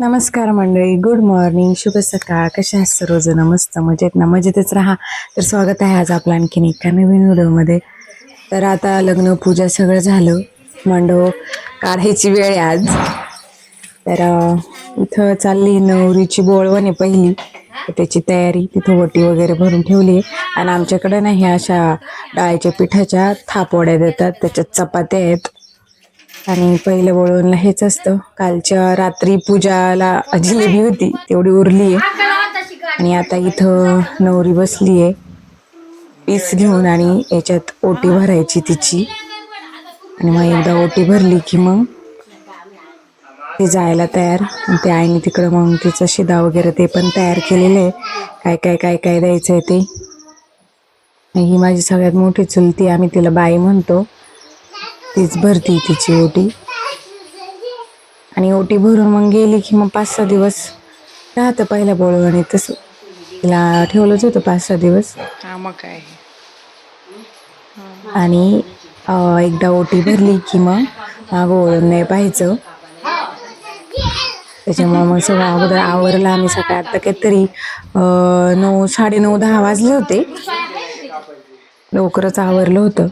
नमस्कार मंडळी, good morning, शुभ सकाळ. कशा आहात सर्वजण? मस्त मजेत ना? मजेतच राहा. तर स्वागत आहे आज आपलं आणखीन एका नवीन व्हिडिओमध्ये. तर आता लग्न पूजा सगळं झालं, मांडव काढायची वेळ आहे आज. तर इथं चालली नवरीची बोळवण आहे पहिली, तर त्याची तयारी. तिथं ओटी वगैरे भरून ठेवली आहे. आणि आमच्याकडं नाही अशा डाळीच्या पिठाच्या थापवड्या देतात, त्याच्यात चपात्या आहेत. आणि पहिलं बोळवणला हेच असतं. कालच्या रात्री पूजाला जिलेबी होती, तेवढी उरली आहे. आणि आता इथं नवरी बसली आहे पीस घेऊन, आणि याच्यात ओटी भरायची तिची. आणि मग एकदा ओटी भरली की मग ते जायला तयार. आणि ते आईने तिकडं मग तिचा शिदा वगैरे ते पण तयार केलेलं आहे. काय काय काय काय द्यायचंय ते. ही माझी सगळ्यात मोठी चुलती, आम्ही तिला बाई म्हणतो. तीच भरती तिची ओटी. आणि ओटी भरून मग गेली की मग 5-6 दिवस राहतं पहिल्या बोळवणीत. तसं तिला ठेवलंच होतं 5-6 दिवस. मग काय. आणि एकदा ओटी भरली की मग मागं वळून नाही पाहायचं. त्याच्यामुळे मग सगळं अगोदर आवरलं आम्ही सकाळी. आता काहीतरी 9, 9:30, 10 वाजले होते. लवकरच आवरलं होतं.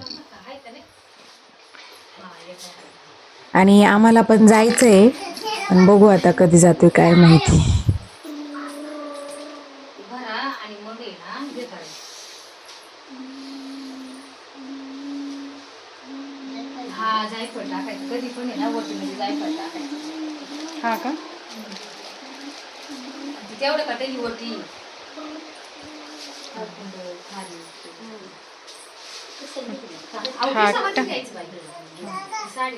आणि आम्हाला पण जायचंय, पण बघू आता कधी जातोय काय माहिती. हा का? तेवढं का त्याची ओटी साडी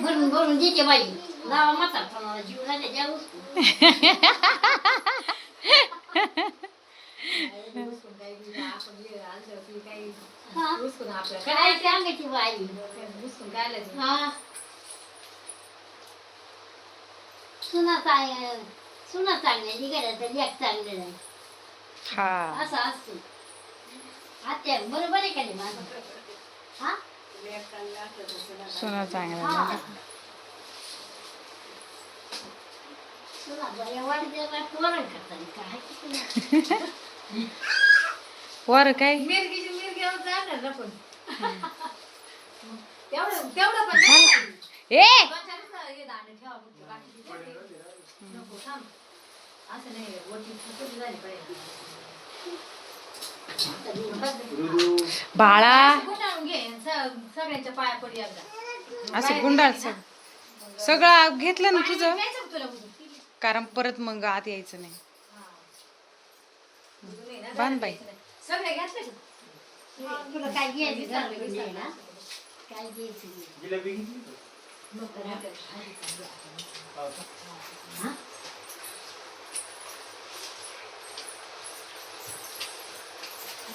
भरून भरून देते बाई. गावा म्हातारपणाला जीव झाले द्या उचलून. काय सांगायची बाई उचलून काय सुना चांगल्या निघाल्या तर लेक चांगले नाही असं असतं. आत्या बरोबर आहे का नाही माझं? हा सुना चांगला वर काय मिरगीची मिरगी जाणार ना पण तेवढं तेवढं पण नाही. ए हे दाणे ठेवा बाकी नको थांब. असं नाही वरती फुकट झाली पाहिजे. बाळा गुंडाळून घे सगळ्यांच्या पाया पडी एकदा. असं गुंडाळ सगळं घेतलं ना तुझं, घ्यायचं का तुला बुजून? कारण परत मग आत यायचं नाही. बांध बाई. सगळे घेतले का? तुला काय घ्यायचं ना? काय घ्यायचं?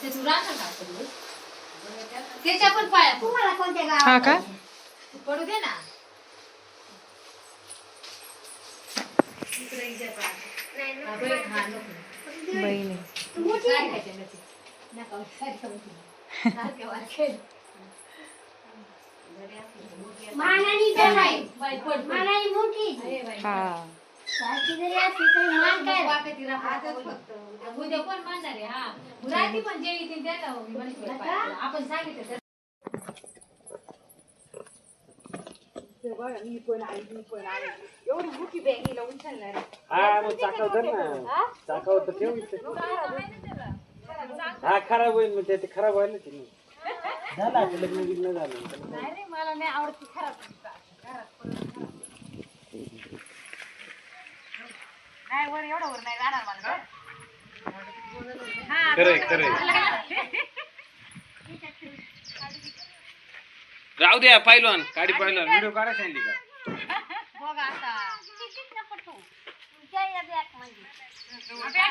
तू राहणार का त्याच्या पण पाया तुम्हाला कोणत्या हा गावात का? पडू दे ना. बहिणी मानानी तर आहे. मानानी मोठी. हा सारखी जरी असली तरी मान काय उद्या कोण मानणार आहे? हा रात्री पण जे येतील त्याला आपण सांगितलं. एवढी मोठी बॅग हिला उचलणार. हा मग चाकावतं ना, चाकावतं ठेव इथं. हा खराब होईल, मग ते खराब व्हायला की झालं आपलं लग्न बिग्न झालं. नाही मला नाही आवडत खराब. नाही वर एवढं वर नाही जाणार मला. खरंय खरंय. राहू द्या पाहिलवान, गाडी पाहिलवान व्हिडिओ काढायला सांगली का? बघ आता तुमच्या या बॅग मध्ये तुझ्या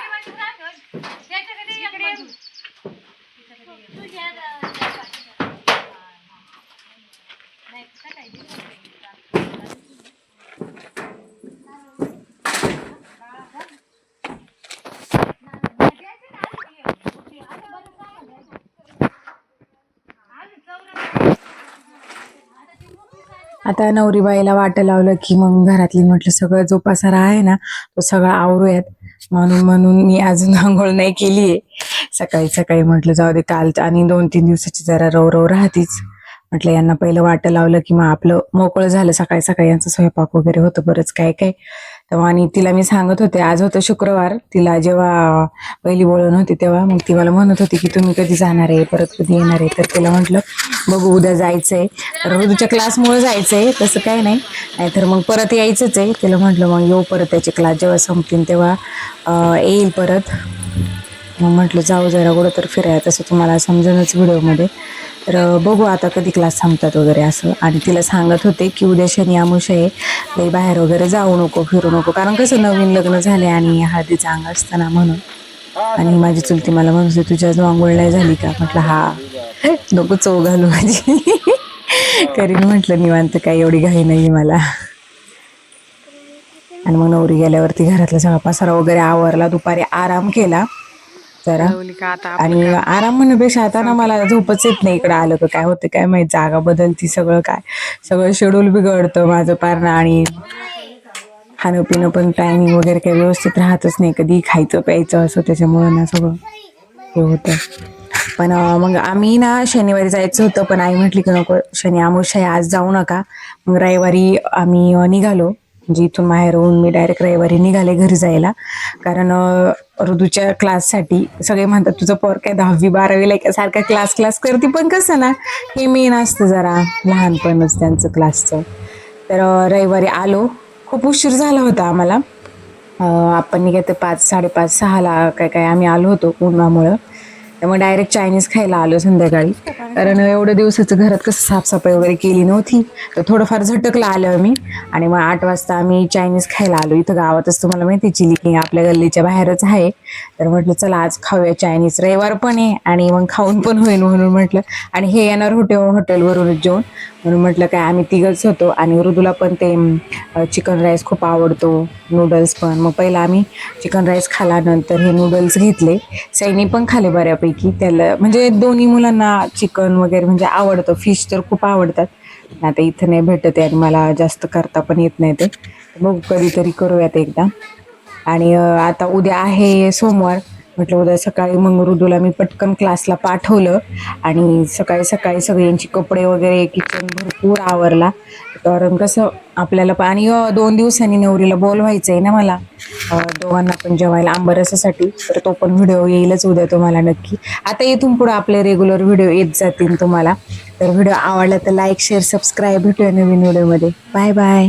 आता नवरीबाईला वाटं लावलं की मग घरातली म्हटलं सगळं जो पसारा आहे ना तो सगळा आवरूयात. म्हणून मी अजून आंघोळ नाही केलीये. सकाळी सकाळी म्हटलं जाऊ दे, काल आणि 2-3 दिवसाची जरा रव राहतीच. म्हटलं यांना पहिलं वाटं लावलं की मग आपलं मोकळं झालं. सकाळी सकाळी यांचं स्वयंपाक वगैरे होतं बरंच काय काय. तेव्हा आणि तिला मी सांगत होते, आज होतं शुक्रवार, तिला जेव्हा पहिली बोलवण होती तेव्हा मग ती मला म्हणत होती की तुम्ही कधी जाणार आहे, परत कधी येणार आहे. तर तिला म्हटलं बघू, उद्या जायचंय. ऋतूच्या क्लासमुळे जायचंय, तसं काही नाही, नाहीतर मग परत यायचंच आहे. तिला म्हटलं मग येऊ परत, त्याचे क्लास जेव्हा संपतील तेव्हा येईल परत. मग म्हटलं जाऊ जरा कुठं तर फिरायला, तसं तुम्हाला समजेनच व्हिडिओमध्ये. तर बघू आता कधी क्लास संपतात वगैरे असं. आणि तिला सांगत होते की उद्या शनी अमावस्या आहे, लई बाहेर वगैरे जाऊ नको, फिरू नको, कारण कसं नवीन लग्न झाले आणि हळदीचं अंग असताना म्हणून. आणि माझी चुलती मला म्हणत होती तुझ्या अजून आंघोळ नाही झाली का? म्हटलं हा, नको चव घालू माझी. करीन म्हटलं निवांत, काही एवढी घाई नाही मला. आणि मग नवरी गेल्यावरती घरातला सगळा पसारा वगैरे आवरला, दुपारी आराम केला जरा. आणि आराम म्हणण्यापेक्षा आता ना मला झोपच येत नाही. इकडं आलं तर काय होतं काय माहिती, जागा बदलती, सगळं शेड्यूल बिघडतं माझं पारणं. आणि खाणं पिणं पण टायमिंग वगैरे काही व्यवस्थित राहतच नाही, कधी खायचं प्यायचं असं, त्याच्यामुळं ना सगळं हे होतं. पण मग आम्ही ना शनिवारी जायचं होतं, पण आई म्हटली की नको, शनी अमावस्या आज जाऊ नका. मग रविवारी आम्ही निघालो, म्हणजे इथून माहेरून मी डायरेक्ट रविवारी निघाले घरी जायला. कारण ऋतूच्या क्लाससाठी सगळे म्हणतात तुझं पोर काय 10वी-12वीला का सारखा क्लास करते, पण कसं ना हे मेन असतं जरा लहानपणच त्यांचं क्लासचं. तर रविवारी आलो, खूप उशीर झाला होता आम्हाला. आपण निघायचं 5-5:30-6ला काय आम्ही आलो होतो उन्हामुळं. त्यामुळे डायरेक्ट चायनीज खायला आलो संध्याकाळी, कारण एवढ्या दिवसाचं घरात कसं साफसफाई वगैरे केली नव्हती, तर थोडंफार झटकलं आलं आम्ही. आणि मग 8 वाजता आम्ही चायनीज खायला आलो. इथं गावातच तुम्हाला माहिती चिली किंग आपल्या गल्लीच्या बाहेरच आहे. तर म्हटलं चला आज खाऊया चायनीज, रविवार पण आहे आणि मग खाऊन पण होईल म्हणून म्हटलं. आणि हे येणार होते हॉटेलवरूनच जेवण, म्हणून म्हटलं काय आम्ही तिघच होतो. आणि ऋतूला पण ते चिकन राईस खूप आवडतो, नूडल्स पण. मग पहिला आम्ही चिकन राईस खाला, नंतर हे नूडल्स घेतले. सैनी पण खाले बऱ्यापैकी, त्याला म्हणजे दोन्ही मुलांना चिकन वगैरे म्हणजे आवडतं, फिश तर खूप आवडतात. आता इथं नाही भेटत आहे आणि मला जास्त करता पण येत नाही ते, बघू कधीतरी करूयात एकदा. आणि आता उद्या आहे सोमवार, म्हटलं उद्या सकाळी मग ऋतूला मी पटकन क्लासला पाठवलं. आणि सकाळी सकाळी सगळ्यांची कपडे वगैरे, किचन भरपूर आवरला. कारण कसं आपल्याला पण, आणि 2 दिवसांनी नवरीला बोलवायचं आहे ना मला, दोघांना पण जेवायला आंबरसासाठी. तर तो पण व्हिडिओ येईलच उद्या तुम्हाला नक्की. आता इथून पुढे आपले रेग्युलर व्हिडिओ येत जातील तुम्हाला. तर व्हिडिओ आवडला तर लाईक, शेअर, सबस्क्राईब. भेटूया नवीन व्हिडिओमध्ये. Bye bye.